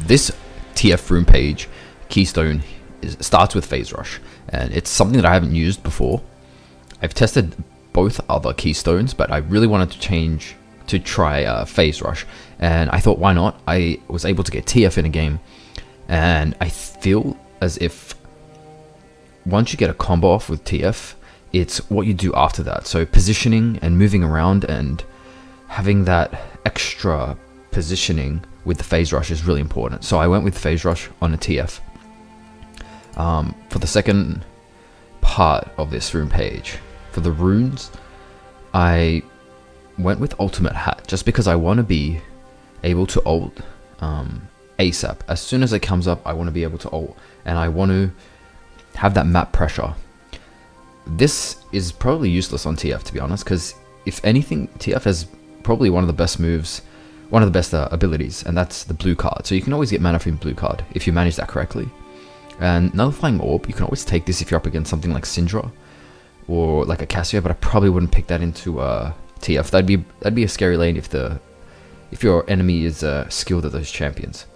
this TF rune page keystone starts with Phase Rush, and it's something that I haven't used before. I've tested both other keystones, but I really wanted to try Phase Rush, and I thought, why not? I was able to get TF in a game, and I feel as if once you get a combo off with TF, it's what you do after that. So positioning and moving around and having that extra positioning with the Phase Rush is really important. So I went with Phase Rush on a TF. For the second part of this rune page, for the runes, I went with Ultimate Hat just because I want to be able to ult ASAP. As soon as it comes up, I want to be able to ult, and I want to have that map pressure. This is probably useless on TF, to be honest, because if anything, TF has probably one of the best moves, one of the best abilities, and that's the blue card. So you can always get mana from blue card if you manage that correctly. And Nullifying Orb, you can always take this if you're up against something like Syndra or like a Cassia, but I probably wouldn't pick that into TF. That'd be a scary lane if your enemy is skilled at those champions.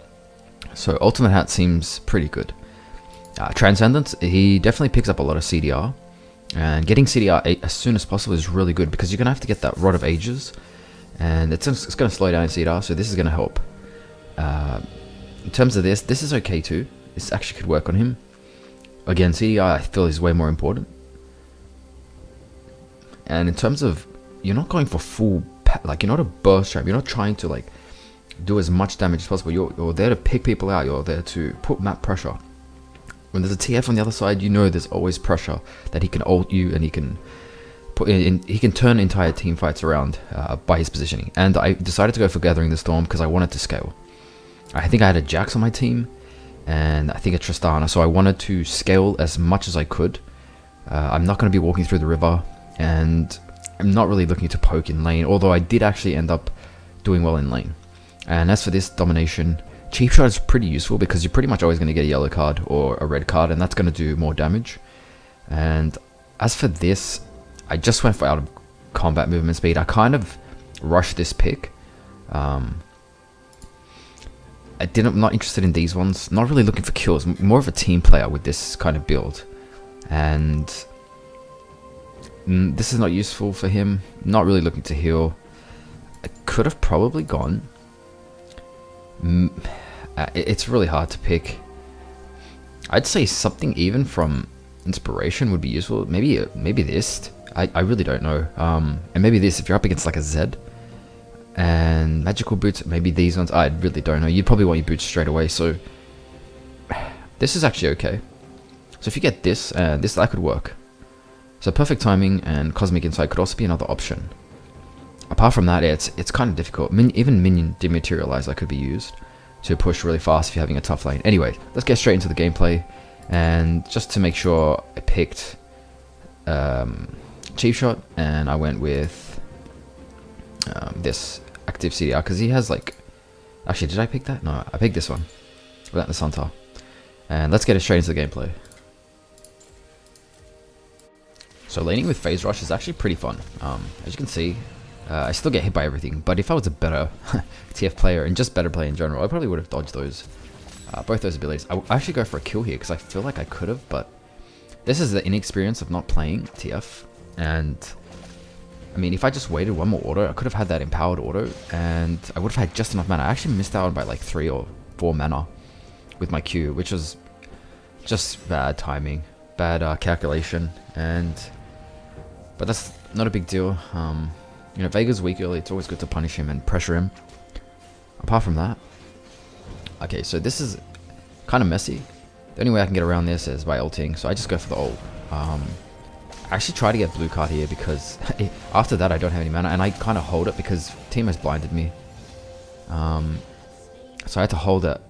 So Ultimate Hat seems pretty good. Transcendence, he definitely picks up a lot of CDR, and getting CDR as soon as possible is really good because you're gonna have to get that Rod of Ages, and it's gonna slow down CDR, so this is gonna help. In terms of this is okay too. This actually could work on him. Again, CDR I feel is way more important. And in terms of, you're not going for full, like you're not a burst trap. You're not trying to like do as much damage as possible. You're there to pick people out. You're there to put map pressure. When there's a TF on the other side, you know there's always pressure that he can ult you, and he can put in. He can turn entire team fights around by his positioning. And I decided to go for Gathering the Storm because I wanted to scale. I think I had a Jax on my team, and I think a Tristana, so I wanted to scale as much as I could. I'm not going to be walking through the river, and I'm not really looking to poke in lane, although I did actually end up doing well in lane. And as for this domination, Cheap Shot is pretty useful because you're pretty much always going to get a yellow card or a red card, and that's going to do more damage. And as for this, I just went for out of combat movement speed. I kind of rushed this pick. I'm not interested in these ones. Not really looking for kills. More of a team player with this kind of build. And this is not useful for him. Not really looking to heal. I could have probably gone. It's really hard to pick. I'd say something even from Inspiration would be useful. Maybe this. I really don't know. And maybe this if you're up against like a Zed. And Magical Boots, maybe these ones. I really don't know. You'd probably want your boots straight away. So this is actually okay. So if you get this, that could work. So Perfect Timing and Cosmic Insight could also be another option. Apart from that, it's kind of difficult. Even Minion Dematerializer could be used to push really fast if you're having a tough lane. Anyway, let's get straight into the gameplay. And just to make sure, I picked Cheap Shot, and I went with this Active CDR because he has like... Actually, did I pick that? No, I picked this one without the Suntar. And let's get it straight into the gameplay. So laning with Phase Rush is actually pretty fun. As you can see, I still get hit by everything, but if I was a better TF player and just better player in general, I probably would have dodged those, both those abilities. I actually go for a kill here because I feel like I could have, but this is the inexperience of not playing TF. And I mean, if I just waited one more auto, I could have had that empowered auto, and I would have had just enough mana. I actually missed out by like 3 or 4 mana with my Q, which was just bad timing, bad calculation, but that's not a big deal. You know, Vega's weak early. It's always good to punish him and pressure him. Apart from that, okay, so this is kind of messy. The only way I can get around this is by ulting, so I just go for the ult. I actually try to get blue card here because after that I don't have any mana, and I kind of hold it because team has blinded me. So I had to hold it,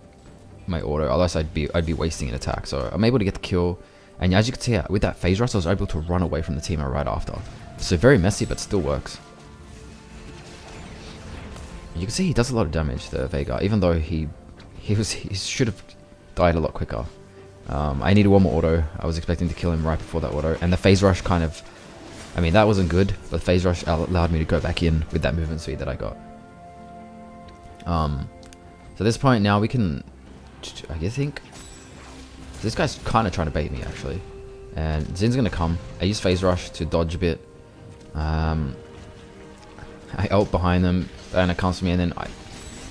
my auto, otherwise I'd be wasting an attack. So I'm able to get the kill, and as you can see with that Phase Rush, I was able to run away from the team right after. So very messy, but still works. You can see he does a lot of damage, the Vega, even though he should have died a lot quicker. I needed one more auto. I was expecting to kill him right before that auto, and the Phase Rush kind of, I mean, that wasn't good, but Phase Rush allowed me to go back in with that movement speed that I got. So at this point now we can I think this guy's kind of trying to bait me actually. And Zin's gonna come. I use Phase Rush to dodge a bit. I ult behind them, and it comes to me, and then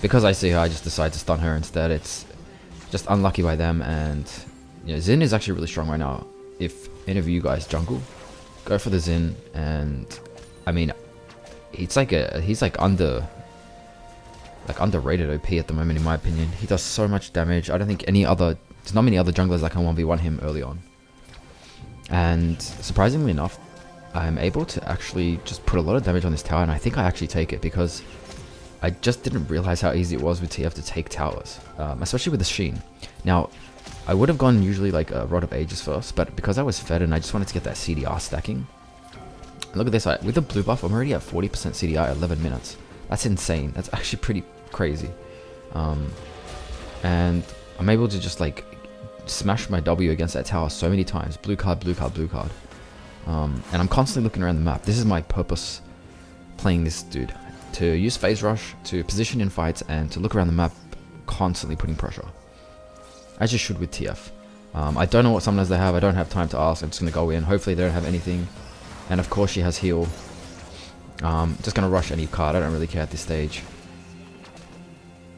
because I see her, I just decide to stun her instead. It's just unlucky by them, and you know, Zin is actually really strong right now. If any of you guys jungle, go for the Zin, and I mean, he's like underrated OP at the moment in my opinion. He does so much damage. I don't think there's not many other junglers that can 1v1 him early on. And surprisingly enough, I'm able to actually just put a lot of damage on this tower, and I think I actually take it because I just didn't realize how easy it was with TF to take towers, especially with the Sheen. Now, I would have gone usually like a Rod of Ages first, but because I was fed and I just wanted to get that CDR stacking. Look at this, with the blue buff, I'm already at 40% CDR at 11 minutes. That's insane. That's actually pretty crazy. And I'm able to just like smash my W against that tower so many times. Blue card, blue card, blue card. And I'm constantly looking around the map. This is my purpose playing this dude. To use Phase Rush, to position in fights, and to look around the map, constantly putting pressure. As you should with TF. I don't know what summoners they have. I don't have time to ask. I'm just going to go in. Hopefully they don't have anything. And of course she has heal. Just going to rush any card. I don't really care at this stage.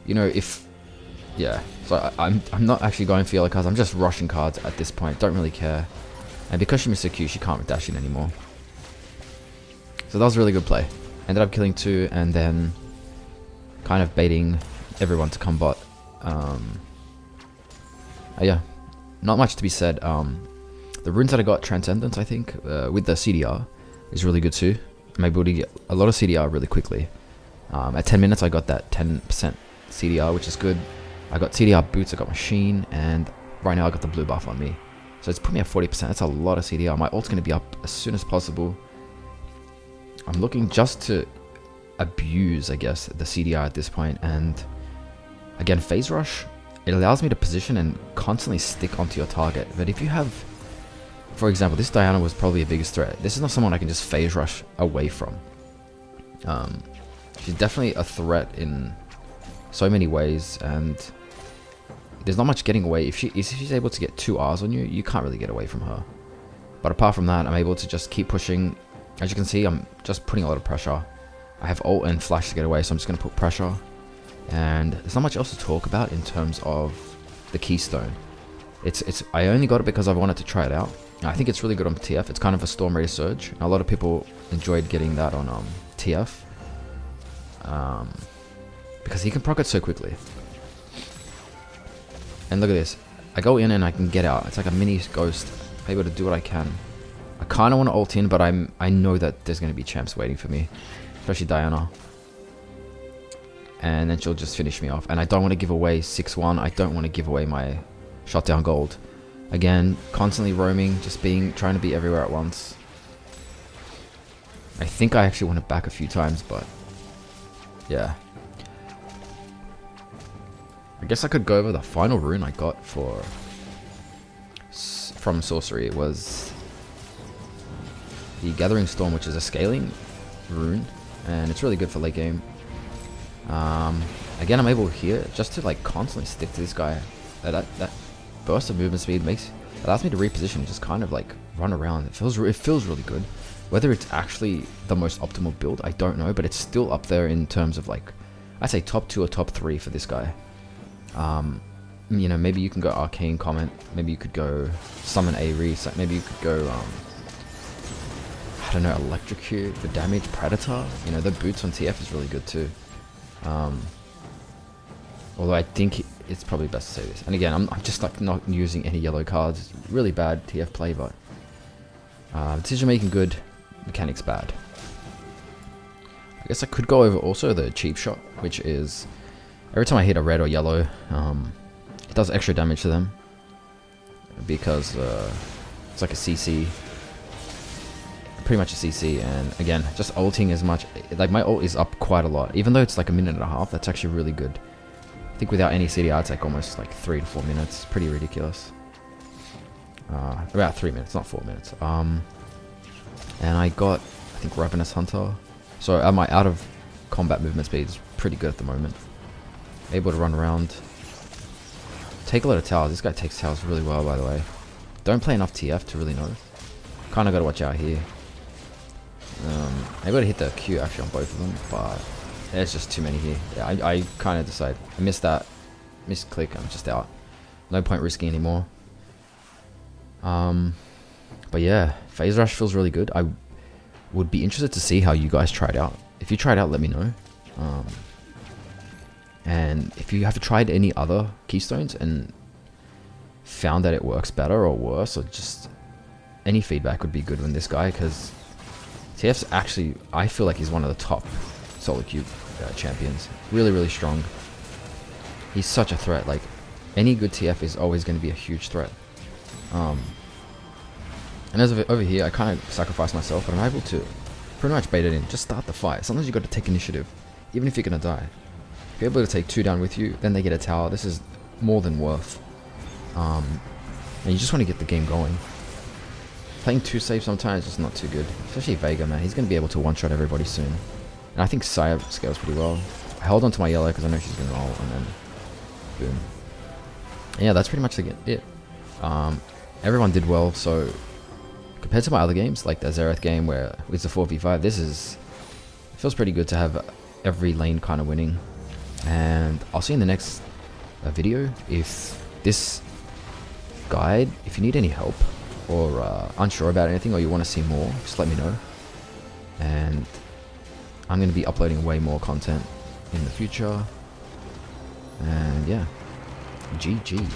You know, yeah. So I'm not actually going for yellow cards. I'm just rushing cards at this point. Don't really care. And because she missed a Q, she can't dash in anymore. So that was a really good play. Ended up killing 2 and then kind of baiting everyone to come bot. Yeah, not much to be said. The runes that I got, Transcendence, I think, with the CDR, is really good too. I'm able to get a lot of CDR really quickly. At 10 minutes, I got that 10% CDR, which is good. I got CDR boots, I got machine, and right now I got the blue buff on me. So it's put me at 40%. That's a lot of CDR. My ult's going to be up as soon as possible. I'm looking just to abuse, I guess, the CDR at this point. And again, Phase Rush, it allows me to position and constantly stick onto your target. But if you have, for example, this Diana was probably a biggest threat. This is not someone I can just Phase Rush away from. She's definitely a threat in so many ways, and there's not much getting away. If she's able to get 2 Rs on you, you can't really get away from her. But apart from that, I'm able to just keep pushing. As you can see, I'm just putting a lot of pressure. I have ult and flash to get away, so I'm just going to put pressure. And there's not much else to talk about in terms of the Keystone. I only got it because I wanted to try it out. I think it's really good on TF. It's kind of a Storm Raider Surge. A lot of people enjoyed getting that on TF. Because he can proc it so quickly. And look at this. I go in and I can get out. It's like a mini ghost. I'm able to do what I can. I kind of want to ult in, but I know that there's going to be champs waiting for me. Especially Diana. And then she'll just finish me off. And I don't want to give away 6-1. I don't want to give away my shutdown gold. Again, constantly roaming, just trying to be everywhere at once. I think I actually went it back a few times, but yeah. I guess I could go over the final rune I got from Sorcery. It was the Gathering Storm, which is a scaling rune, and it's really good for late game. Again, I'm able here just to like constantly stick to this guy. That burst of movement speed allows me to reposition and just kind of like run around. It feels really good. Whether it's actually the most optimal build, I don't know, but it's still up there in terms of like, I'd say top 2 or top 3 for this guy. You know, maybe you can go Arcane Comment, maybe you could go Summon Aerie, maybe you could go, I don't know, Electrocute for damage, Predator. You know, the boots on TF is really good too. Although I think it's probably best to say this. And again, I'm just like not using any yellow cards. It's really bad TF play, but decision making good, mechanics bad. I guess I could go over also the cheap shot, which is every time I hit a red or yellow, it does extra damage to them because it's like a CC, pretty much a CC. And again, just ulting as much, like my ult is up quite a lot, even though it's like a minute and a half. That's actually really good. I think without any CDR, it's like almost like 3 to 4 minutes. Pretty ridiculous. About 3 minutes, not 4 minutes. And I got, I think, Ravenous Hunter. So my out of combat movement speed is pretty good at the moment. Able to run around, take a lot of towers. This guy takes towers really well, by the way. Don't play enough TF to really know. Kind of got to watch out here. I got to hit the Q actually on both of them, but there's just too many here. Yeah, I kind of decide. I missed that. Missed click. I'm just out. No point risking anymore. But yeah, Phase Rush feels really good. I would be interested to see how you guys try it out. If you try it out, let me know. And if you have tried any other keystones and found that it works better or worse, or just any feedback would be good on this guy, because TF's actually, I feel like he's one of the top solo queue champions. Really, really strong. He's such a threat. Like, any good TF is always going to be a huge threat. And as of over here, I kind of sacrificed myself, but I'm able to pretty much bait it in. Just start the fight. Sometimes you got to take initiative, even if you're going to die. If you're able to take 2 down with you, then they get a tower. This is more than worth. And you just want to get the game going. Playing 2 safe sometimes is just not too good. Especially Vega, man. He's going to be able to one-shot everybody soon. And I think Saya scales pretty well. I held onto my yellow because I know she's going to roll, and then boom. And yeah, that's pretty much it. Everyone did well, so compared to my other games, like the Xerath game where it's a 4v5, it feels pretty good to have every lane kind of winning. And I'll see you in the next video. If this guide, if you need any help, or unsure about anything, or you want to see more, just let me know. And I'm going to be uploading way more content in the future. And yeah, GG.